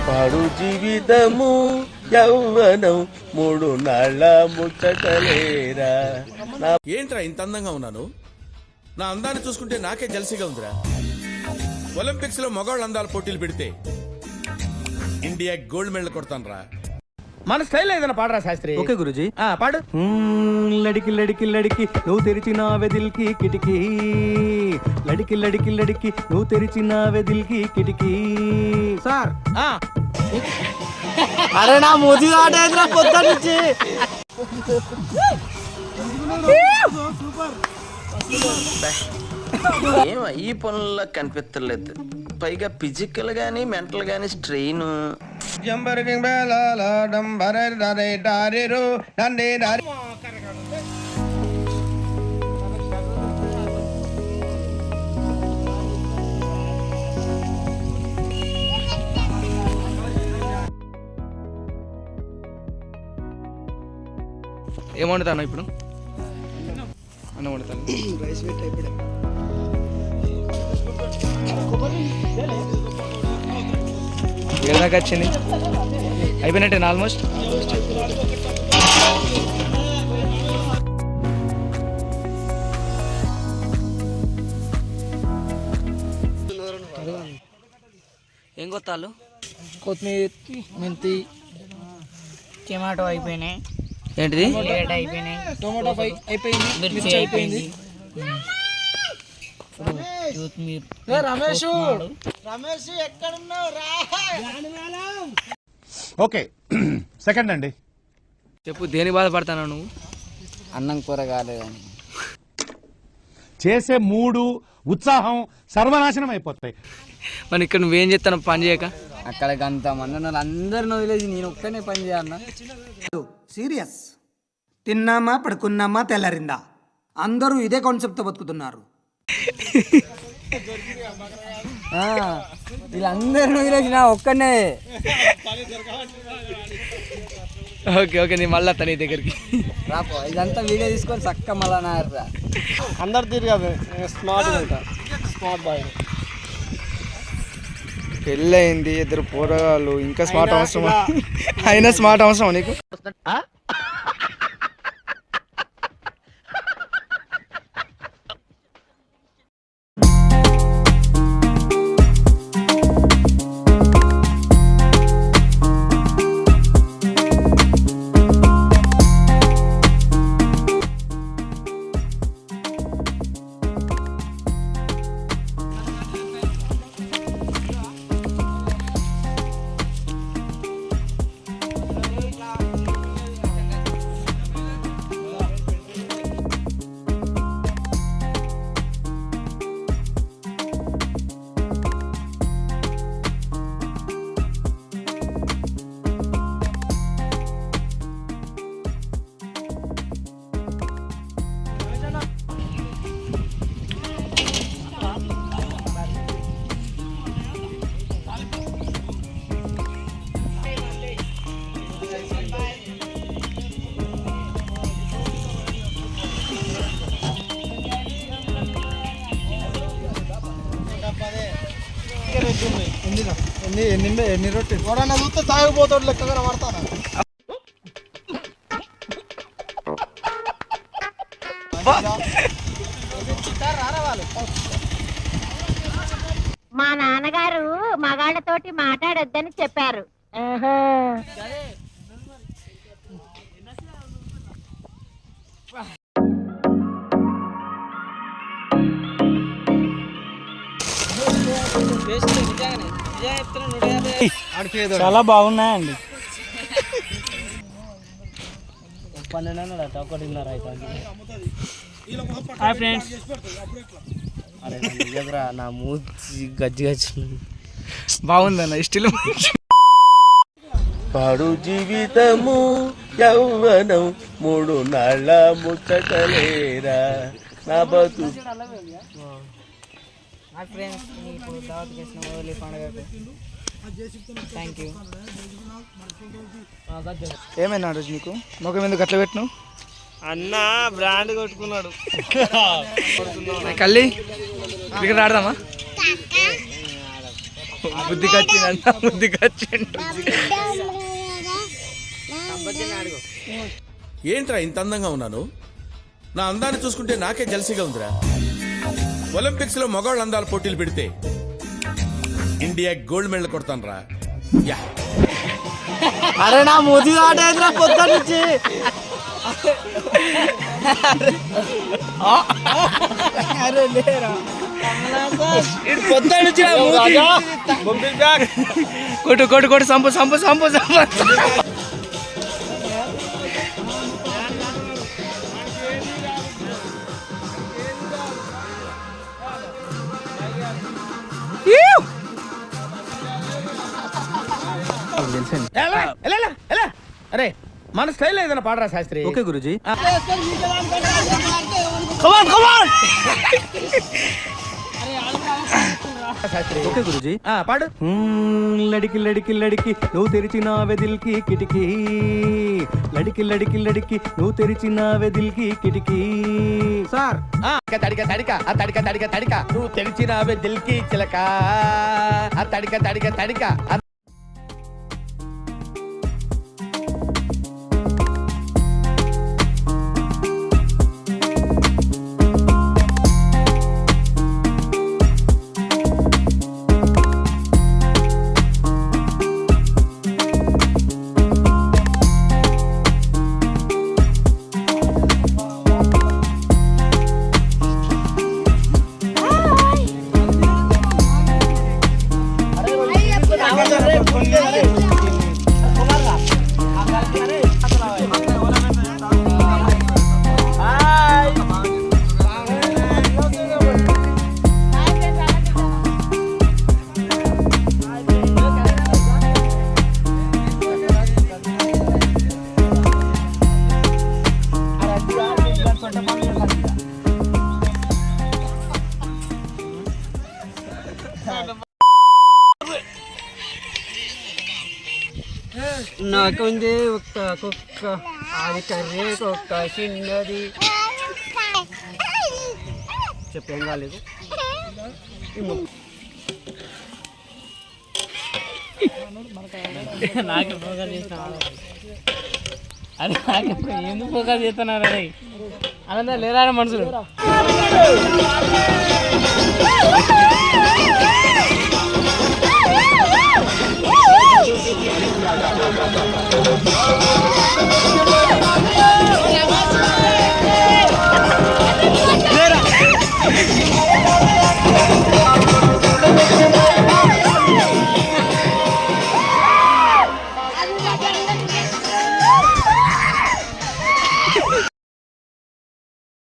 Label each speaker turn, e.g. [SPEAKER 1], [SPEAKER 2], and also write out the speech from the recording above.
[SPEAKER 1] పాడు జీవితము యౌవనం 3 నాళ్ళ ముచ్చటలేరా.
[SPEAKER 2] ఏంట్రా ఇంత అందంగా ఉన్నాను? నా అందాన్ని చూసుకుంటే నాకే జలసిగా ఉందిరా. ఒలింపిక్స్ లో మగవాళ్ళ అందాల పోటీలు పెడితే ఇండియా గోల్డ్ మెడల్ కొడతాను రా.
[SPEAKER 1] మన స్టైల్ ఏదైనా పాడరా శాస్త్రి.
[SPEAKER 3] ఓకే గురుజీ.
[SPEAKER 1] పాడు.
[SPEAKER 3] లడికి లడికి లడికి నువ్వు తెరిచిన వెదిల్కి కిటికీ, లడికి లడికి లడికి నువ్వు తెరిచిన వెదిల్కి కిటికీ.
[SPEAKER 1] సార్
[SPEAKER 3] అరే నా మోజీ ఆట పొద్దున్నుంచి
[SPEAKER 4] ఏం ఈ పనుల్లో కనిపించలేదు. పైగా ఫిజికల్ గానీ మెంటల్ గానీ స్ట్రెయిన్.
[SPEAKER 3] ఏం వండుతాను ఇప్పుడు? అన్నం వండుతాను. రైస్ పెట్టి ఇప్పుడే ఏదాకా వచ్చింది? అయిపోయినట్టే ఆల్మోస్ట్. ఏం కొత్తాలు? కొత్తిమీర, మెంతి,
[SPEAKER 5] టమాటో అయిపోయినాయి.
[SPEAKER 3] ఏంటిది?
[SPEAKER 5] అయిపోయినాయి.
[SPEAKER 3] టొమాటో అయిపోయింది, మిర్చి అయిపోయింది.
[SPEAKER 5] రమేష్ ఎక్కడున్నావు?
[SPEAKER 6] ఓకే సెకండ్ అండి.
[SPEAKER 3] చెప్పు, దేని బాధపడతాను నువ్వు?
[SPEAKER 7] అన్నం కూర కాలేదని.
[SPEAKER 6] చేసే మూడు ఉత్సాహం సర్వనాశనం అయిపోతాయి.
[SPEAKER 3] మరి ఇక్కడ నువ్వేం చేస్తాను పని చేయక?
[SPEAKER 7] అక్కడ అంతమంది ఉన్నారు, అందరిని వదిలేసి నేను ఒక్కనే పని చేయాలన్నా?
[SPEAKER 8] సీరియస్. తిన్నామా పడుకున్నామా తెల్లరిందా, అందరూ ఇదే కాన్సెప్ట్తో బతుకుతున్నారు.
[SPEAKER 7] వీళ్ళందరిని వదిలేసి నా ఒక్కనే.
[SPEAKER 3] ఓకే ఓకే, నేను మళ్ళీ నీ దగ్గరికి
[SPEAKER 7] రాపో. ఇదంతా వీడియో తీసుకొని చక్క మళ్ళా నారా
[SPEAKER 3] అందరు తిరిగి స్మార్ట్ బాయ్. పెళ్ళి అయింది, 2 పోరగాళ్ళు, ఇంకా స్మార్ట్ అవసరం? అయినా స్మార్ట్ అవసరం నీకు? ఎన్ని రొట్టెలు ఎవరన్నా చూస్తే తాగిపోతాడు లెక్కగా పడతాను.
[SPEAKER 9] మా నాన్నగారు మగాళ్ళతోటి మాట్లాడొద్దని చెప్పారు.
[SPEAKER 3] చాలా బాగున్నాయండి.
[SPEAKER 7] 12 1:30 అవుతుంది.
[SPEAKER 3] Hi friends.
[SPEAKER 7] అరే నా మూతి గజ్జి గజ్జి
[SPEAKER 3] బాగుందన్న ఇష్టం.
[SPEAKER 1] పాడు జీవితము యౌవనం 3 నాళ్ళ ముచ్చటలేరా. నా బతు
[SPEAKER 5] ఫ్రెండ్స్ ఇప్పుడు దావత్ చేసిన హోలీ పండుగకు థ్యాంక్ యూ.
[SPEAKER 3] ఏమైనా రోజు నీకు మొగం ఎందుకు అట్లా పెట్టినావు?
[SPEAKER 7] అన్న బ్రాండ్ కొట్టుకున్నాడు.
[SPEAKER 3] కల్లి
[SPEAKER 7] క్రికెట్ ఆడదామా? బుద్ధికి వచ్చిందంట, బుద్ధికి వచ్చింది.
[SPEAKER 2] ఏంట్రా ఇంత అందంగా ఉన్నాను? నా అందాన్ని చూసుకుంటే నాకే జలసిగా ఉందిరా. ఒలింపిక్స్ లో మగవాళ్ళ అందాల పోటీలు పెడితే ఇండియా గోల్డ్ మెడల్ కొడతాను రా. యా
[SPEAKER 7] అరే నా మూతి దాటేదిరా పొద్దు నుంచి. అరే లేరా పొద్దు నుంచి కొట్టు కొట్టు కొట్టు సంపు సంపు సంపు సంపు.
[SPEAKER 1] ఎలా, ఎలా, ఎలా, ఎలా? అరే మన స్టైల్ ఏదైనా పాడరా శాస్త్రి.
[SPEAKER 3] ఓకే గురుజీ.
[SPEAKER 1] శాస్త్రి
[SPEAKER 3] ఓకే గురుజీ.
[SPEAKER 1] పాడు.
[SPEAKER 3] లడికి లడికి లడికి నువ్వు తెరిచిన వెదిల్కి కిటికీ, లడికి లడికి లడికి నువ్వు తెరిచిన వెదిల్కి కిటికీ.
[SPEAKER 1] సార్ తడిక తడిక ఆ తడిక తడిక తడిక నువ్వు తెలిసినావే దిల్కి చిలక, ఆ తడిక తడిక తడిక.
[SPEAKER 7] నాకుంది ఒక్క కుక్క, అది కర్రే కుక్క చిన్నది. చెప్పేం కాలేదు.
[SPEAKER 5] నాకు ఫోకస్ చేస్తాను. అరే నాకు ఎందుకు ఫోకస్ చేస్తున్నారు? అదే అలా లేరా మనుషులు.